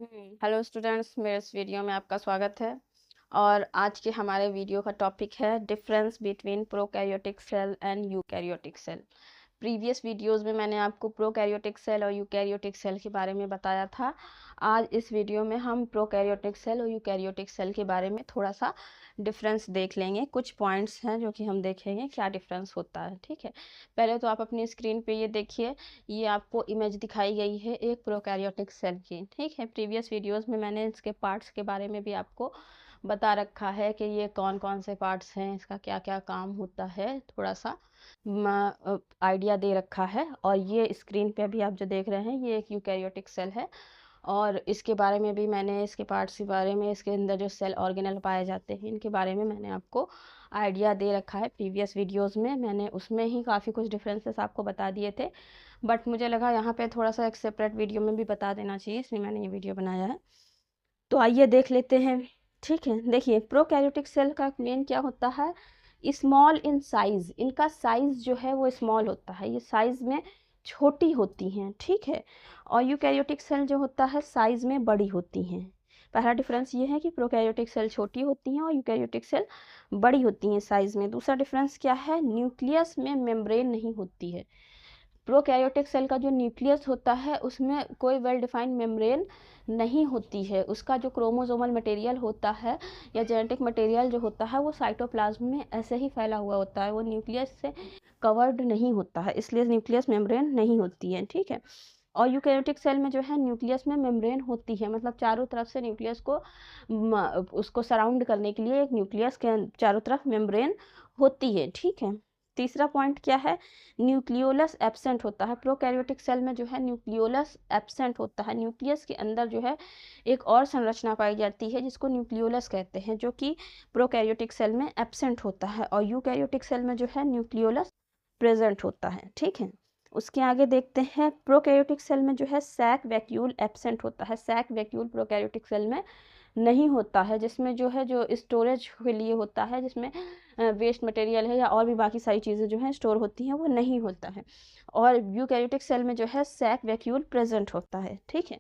Hello students, मेरे इस video में आपका स्वागत है। और आज के हमारे वीडियो का टॉपिक है difference between prokaryotic cell and eukaryotic cell. Previous videos में मैंने आपको प्रोकैरियोटिक सेल और यूकैरियोटिक सेल के बारे में बताया था। आज इस वीडियो में हम प्रोकैरियोटिक सेल और यूकैरियोटिक सेल के बारे में थोड़ा सा डिफरेंस देख लेंगे। कुछ पॉइंट्स हैं जो कि हम देखेंगे क्या डिफरेंस होता है। ठीक है, पहले तो आप अपनी स्क्रीन पे ये देखिए, ये आपको इमेज दिखाई गई है एक प्रोकैरियोटिक सेल की। ठीक है, प्रीवियस वीडियोस में मैंने इसके पार्ट्स के बारे में भी आपको बता रखा है कि ये कौन कौन से पार्ट्स हैं, इसका क्या क्या काम होता है, थोड़ा सा आइडिया दे रखा है। और ये स्क्रीन पे अभी आप जो देख रहे हैं ये एक यूकैरियोटिक सेल है, और इसके बारे में भी मैंने, इसके पार्ट्स के बारे में, इसके अंदर जो सेल ऑर्गेनल पाए जाते हैं इनके बारे में मैंने आपको आइडिया दे रखा है प्रीवियस वीडियोस में। मैंने उसमें ही काफ़ी कुछ डिफरेंसेस आपको बता दिए थे, बट मुझे लगा यहाँ पे थोड़ा सा एक सेपरेट वीडियो में भी बता देना चाहिए, इसलिए मैंने ये वीडियो बनाया है। तो आइए देख लेते हैं। ठीक है, देखिए प्रोकैरियोटिक सेल का मेन क्या होता है, स्मॉल इन साइज। इनका साइज जो है वो स्मॉल होता है, ये साइज में छोटी होती हैं। ठीक है, और यूकैरियोटिक सेल जो होता है साइज में बड़ी होती हैं। पहला डिफरेंस ये है कि प्रोकैरियोटिक सेल छोटी होती हैं और यूकैरियोटिक सेल बड़ी होती हैं साइज में। दूसरा डिफरेंस क्या है, न्यूक्लियस में मेम्ब्रेन नहीं होती है। प्रोकैरियोटिक सेल का जो न्यूक्लियस होता है उसमें कोई वेल डिफाइंड मेम्ब्रेन नहीं होती है। उसका जो क्रोमोसोमल मटेरियल होता है या जेनेटिक मटेरियल जो होता है वो साइटोप्लाज्म में ऐसे ही फैला हुआ होता है, वो न्यूक्लियस से कवर्ड नहीं होता है, इसलिए न्यूक्लियस मेम्ब्रेन नहीं होती है। ठीक है, और यूकैरियोटिक सेल में जो है न्यूक्लियस में मेम्ब्रेन होती है, मतलब चारों तरफ से न्यूक्लियस को उसको सराउंड करने के लिए एक न्यूक्लियस के चारों तरफ मेम्ब्रेन होती है। ठीक है, तीसरा पॉइंट क्या है, न्यूक्लियोलस एब्सेंट होता है। प्रोकैरियोटिक सेल में जो है न्यूक्लियोलस एब्सेंट होता है, न्यूक्लियस के अंदर जो है एक और संरचना पाई जाती है जिसको न्यूक्लियोलस कहते हैं, जो कि प्रोकैरियोटिक सेल में एब्सेंट होता है, और यूकैरियोटिक सेल में जो है न्यूक्लियोलस प्रेजेंट होता है। ठीक है, उसके आगे देखते हैं, प्रोकैरियोटिक सेल में जो है सैक वैक्यूल एब्सेंट होता है। सैक वैक्यूल प्रोकैरियोटिक सेल में नहीं होता है, जिसमें जो है जो स्टोरेज के लिए होता है, जिसमें वेस्ट मटेरियल है या और भी बाकी सारी चीज़ें जो हैं स्टोर होती हैं, वो नहीं होता है। और यूकैरियोटिक सेल में जो है सैक वैक्यूल प्रेजेंट होता है। ठीक है,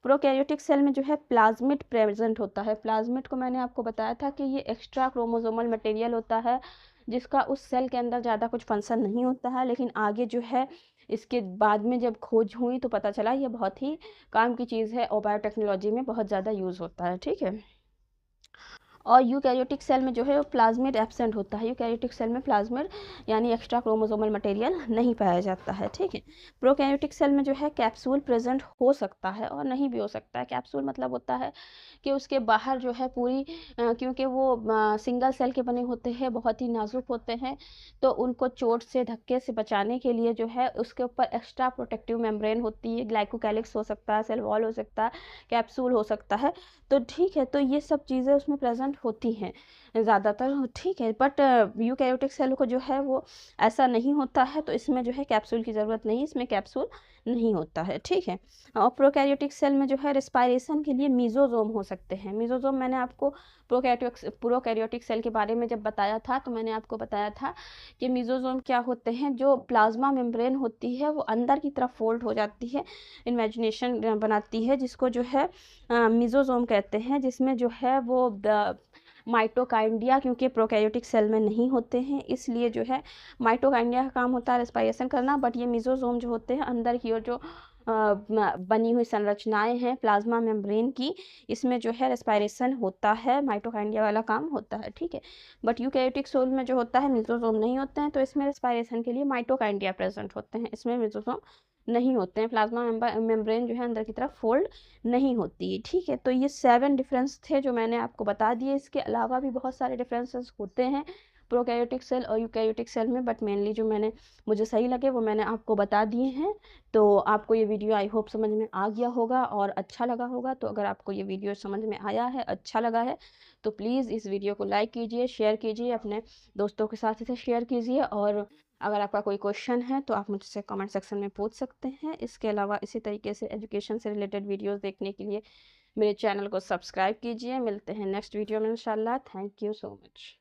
प्रोकैरियोटिक सेल में जो है प्लाज्मिड प्रेजेंट होता है। प्लाज्मिड को मैंने आपको बताया था कि ये एक्स्ट्रा क्रोमोसोमल मटेरियल होता है जिसका उस सेल के अंदर ज़्यादा कुछ फंक्शन नहीं होता है, लेकिन आगे जो है इसके बाद में जब खोज हुई तो पता चला ये बहुत ही काम की चीज़ है और बायोटेक्नोलॉजी में बहुत ज़्यादा यूज़ होता है। ठीक है, और यूकैरियोटिक सेल में जो है वो प्लाज्मिड एब्सेंट होता है। यूकैरियोटिक सेल में प्लाज्मिड यानी एक्स्ट्रा क्रोमोसोमल मटेरियल नहीं पाया जाता है। ठीक है, प्रोकैरियोटिक सेल में जो है कैप्सूल प्रेजेंट हो सकता है और नहीं भी हो सकता है। कैप्सूल मतलब होता है कि उसके बाहर जो है पूरी क्योंकि वो सिंगल सेल के बने होते हैं, बहुत ही नाजुक होते हैं, तो उनको चोट से, धक्के से बचाने के लिए जो है उसके ऊपर एक्स्ट्रा प्रोटेक्टिव मेम्ब्रेन होती है। ग्लाइकोकैलिक्स हो सकता है, सेल वॉल हो सकता है, कैप्सूल हो सकता है। तो ठीक है, तो ये सब चीज़ें उसमें प्रेजेंट होती हैं ज़्यादातर। ठीक है, बट यूकैरियोटिक सेल को जो है वो ऐसा नहीं होता है, तो इसमें जो है कैप्सूल की ज़रूरत नहीं, इसमें कैप्सूल नहीं होता है। ठीक है, और प्रोकैरियोटिक सेल में जो है रेस्पायरेशन के लिए मीजोजोम हो सकते हैं। मीजोजोम मैंने आपको प्रोकैरियोटिक सेल के बारे में जब बताया था तो मैंने आपको बताया था कि मीजोजोम क्या होते हैं, जो प्लाज्मा मेम्ब्रेन होती है वो अंदर की तरफ फोल्ड हो जाती है, इमेजिनेशन बनाती है, जिसको जो है मिजोजोम कहते हैं, जिसमें जो है वो माइटोकाइंडिया, क्योंकि प्रोकैरियोटिक सेल में नहीं होते हैं इसलिए जो है माइटोकाइंडिया का काम होता है रेस्पायरेशन करना, बट ये मिजोजोम जो होते हैं अंदर की ओर जो बनी हुई संरचनाएं हैं प्लाज्मा मेम्ब्रेन की, इसमें जो है रेस्पायरेशन होता है, माइटोकाइंडिया वाला काम होता है। ठीक है, बट यूकैरियोटिक सेल में जो होता है मिजोजोम नहीं होते हैं, तो इसमें रेस्पायरेशन के लिए माइटोकाइंडिया प्रेजेंट होते हैं, इसमें मिजोजोम नहीं होते हैं। प्लाज्मा मेम्ब्रेन जो है अंदर की तरफ फोल्ड नहीं होती। ठीक है, तो ये 7 डिफरेंस थे जो मैंने आपको बता दिए। इसके अलावा भी बहुत सारे डिफरेंसेस होते हैं प्रोकैरियोटिक सेल और यूकैरियोटिक सेल में, बट मेनली जो मुझे सही लगे वो मैंने आपको बता दिए हैं। तो आपको ये वीडियो आई होप समझ में आ गया होगा और अच्छा लगा होगा। तो अगर आपको ये वीडियो समझ में आया है, अच्छा लगा है, तो प्लीज़ इस वीडियो को लाइक कीजिए, शेयर कीजिए, अपने दोस्तों के साथ इसे शेयर कीजिए। और अगर आपका कोई क्वेश्चन है तो आप मुझसे कमेंट सेक्शन में पूछ सकते हैं। इसके अलावा इसी तरीके से एजुकेशन से रिलेटेड वीडियोस देखने के लिए मेरे चैनल को सब्सक्राइब कीजिए। मिलते हैं नेक्स्ट वीडियो में इंशाल्लाह। Thank you so much.